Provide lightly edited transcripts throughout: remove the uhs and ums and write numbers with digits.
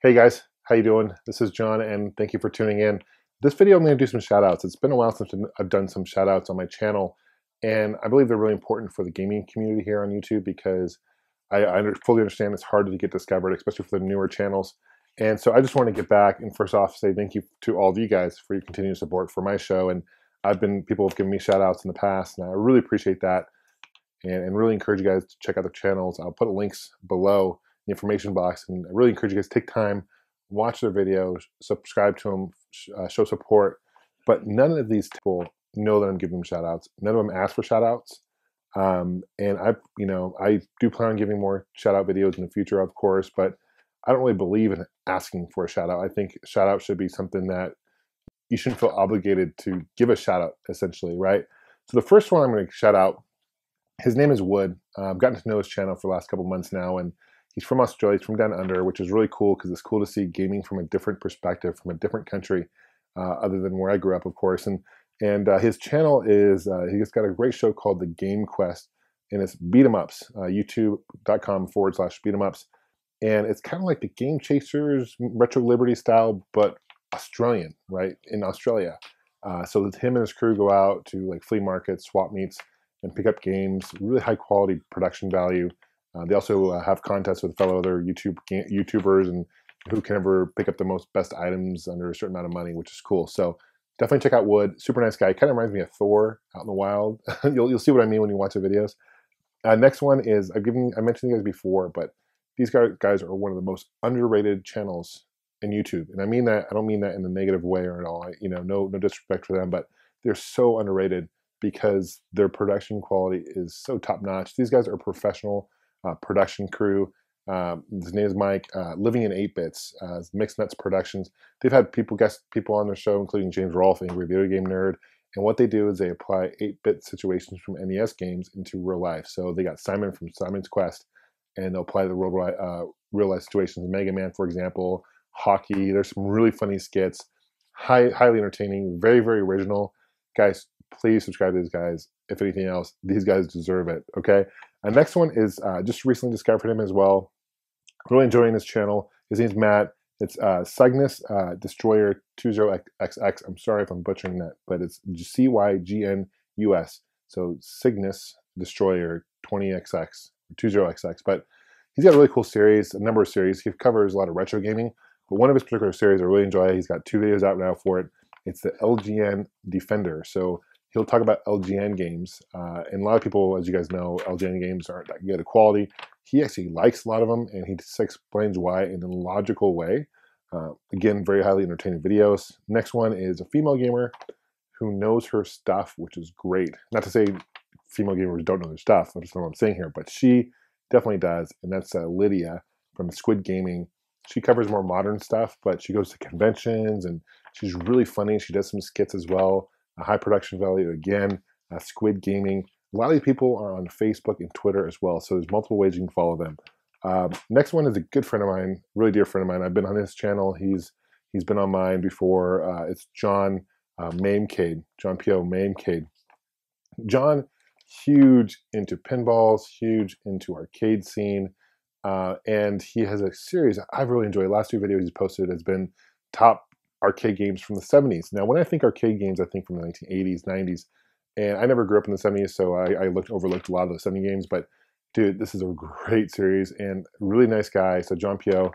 Hey guys, how you doing? This is John, and thank you for tuning in. This video, I'm going to do some shout outs. It's been a while since I've done some shout outs on my channel, and I believe they're really important for the gaming community here on YouTube because I fully understand it's hard to get discovered, especially for the newer channels. And so I just want to get back and first off say thank you to all of you guys for your continued support for my show. And people have given me shout outs in the past, and I really appreciate that and really encourage you guys to check out the channels. I'll put links below the information box, and I really encourage you guys to take time, watch their videos, subscribe to them, show support. But none of these people know that I'm giving them shout outs. None of them ask for shout outs. And I do plan on giving more shout out videos in the future, of course, but I don't really believe in asking for a shout out. I think shout out should be something that you shouldn't feel obligated to give a shout out, essentially, right? So the first one I'm going to shout out, his name is Wood. I've gotten to know his channel for the last couple months now, and he's from Australia. He's from down under, which is really cool because it's cool to see gaming from a different perspective, from a different country, other than where I grew up, of course. And his channel is he's got a great show called The Game Quest, and it's beat 'em ups. YouTube.com/beat 'em ups, and it's kind of like the Game Chasers Retro Liberty style, but Australian, right? In Australia. So him and his crew go out to like flea markets, swap meets, and pick up games, really high quality production value. They also have contests with fellow other YouTubers and who can ever pick up the most best items under a certain amount of money, which is cool. So definitely check out Wood. Super nice guy. Kind of reminds me of Thor out in the wild. You'll see what I mean when you watch the videos. Next one is I mentioned you guys before, but these guys are one of the most underrated channels in YouTube, and I mean that. I don't mean that in a negative way or at all. No disrespect for them, but they're so underrated because their production quality is so top notch. These guys are professional production crew. His name is Mike, living in 8 bits, Mixed Nuts Productions. They've had guest people on their show, including James Rolfe, Angry Video Game Nerd. And what they do is they apply 8-bit situations from NES games into real life. So they got Simon from Simon's Quest, and they'll apply the real life situations. Mega Man, for example, hockey. There's some really funny skits, highly entertaining, very, very original. Guys, please subscribe to these guys. If anything else, these guys deserve it, okay? Next one is just recently discovered him as well. Really enjoying his channel. His name's Matt. It's Cygnus Destroyer 20XX. I'm sorry if I'm butchering that, but it's CYGNUS. So Cygnus Destroyer 20XX, 20XX. But he's got a really cool series, a number of series. He covers a lot of retro gaming, but one of his particular series I really enjoy, he's got 2 videos out now for it. It's the LGN Defender. So he'll talk about LGN games, and a lot of people, as you guys know, LGN games aren't that good of quality. He actually likes a lot of them, and he just explains why in a logical way. Again, very highly entertaining videos. Next one is a female gamer who knows her stuff, which is great. Not to say female gamers don't know their stuff, that's not what I'm saying here, but she definitely does, and that's Lydia from Squid Gaming. She covers more modern stuff, but she goes to conventions, and she's really funny. She does some skits as well. A high production value again. Squid Gaming. A lot of these people are on Facebook and Twitter as well, so there's multiple ways you can follow them. Next one is a good friend of mine, really dear friend of mine. I've been on his channel. He's been on mine before. It's John Mamecade, John P.O. Mamecade. John, huge into pinballs, huge into arcade scene, and he has a series I've really enjoyed. The last 2 videos he's posted has been top arcade games from the 70s. Now, when I think arcade games, I think from the 1980s, 90s, and I never grew up in the 70s, so I overlooked a lot of the 70 games, but dude, this is a great series and really nice guy. So John Pio,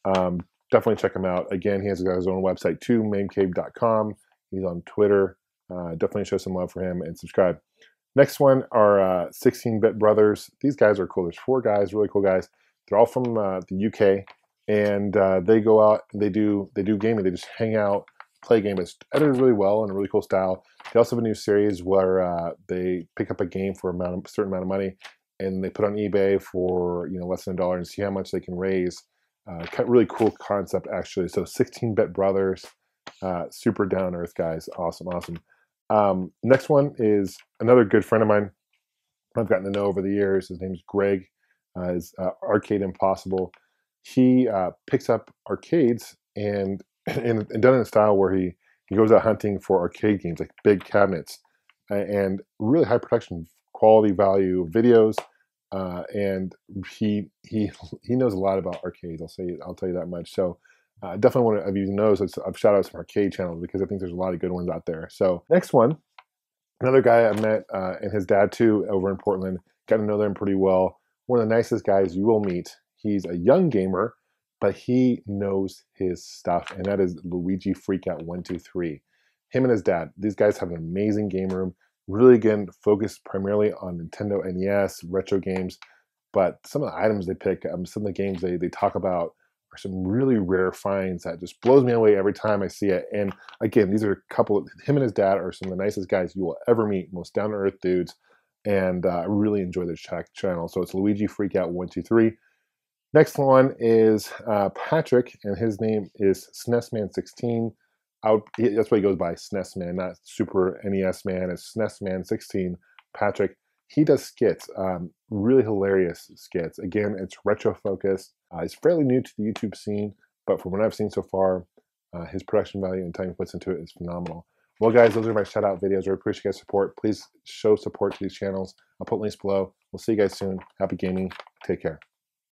definitely check him out. Again, he has his own website too, maincave.com. He's on Twitter. Definitely show some love for him and subscribe. Next one are 16-Bit Brothers. These guys are cool. There's 4 guys, really cool guys. They're all from the UK, and they go out and they do gaming. They just hang out, play game. It's edited really well in a really cool style. They also have a new series where they pick up a game for a certain amount of money, and they put on eBay for less than $1 and see how much they can raise. Really cool concept, actually. So 16-Bit Brothers, super down earth guys. Awesome. Next one is another good friend of mine I've gotten to know over the years. His name's Greg. Is Arcade Impossible. He picks up arcades and done in a style where he goes out hunting for arcade games, like big cabinets, and really high production quality value videos. and he knows a lot about arcades. I'll tell you that much. So definitely want to, if you know, I've shout out some arcade channels because I think there's a lot of good ones out there. So next one, another guy I met and his dad too over in Portland. Got to know them pretty well. One of the nicest guys you will meet. He's a young gamer, but he knows his stuff, and that is Luigi Freakout 123. Him and his dad. These guys have an amazing game room. Really, again, focused primarily on Nintendo NES retro games. But some of the items they pick, some of the games they talk about are some really rare finds that just blows me away every time I see it. And again, these are a couple, him and his dad are some of the nicest guys you will ever meet, most down-to-earth dudes. And I really enjoy their channel. So it's Luigi Freakout 123. Next one is Patrick, and his name is SNESman16. That's what he goes by, SNESman, not Super NES Man. It's SNESman16. Patrick. He does skits, really hilarious skits. Again, it's retro focused. He's fairly new to the YouTube scene, but from what I've seen so far, his production value and time he puts into it is phenomenal. Well, guys, those are my shout out videos. I appreciate your guys' support. Please show support to these channels. I'll put links below. We'll see you guys soon. Happy gaming. Take care.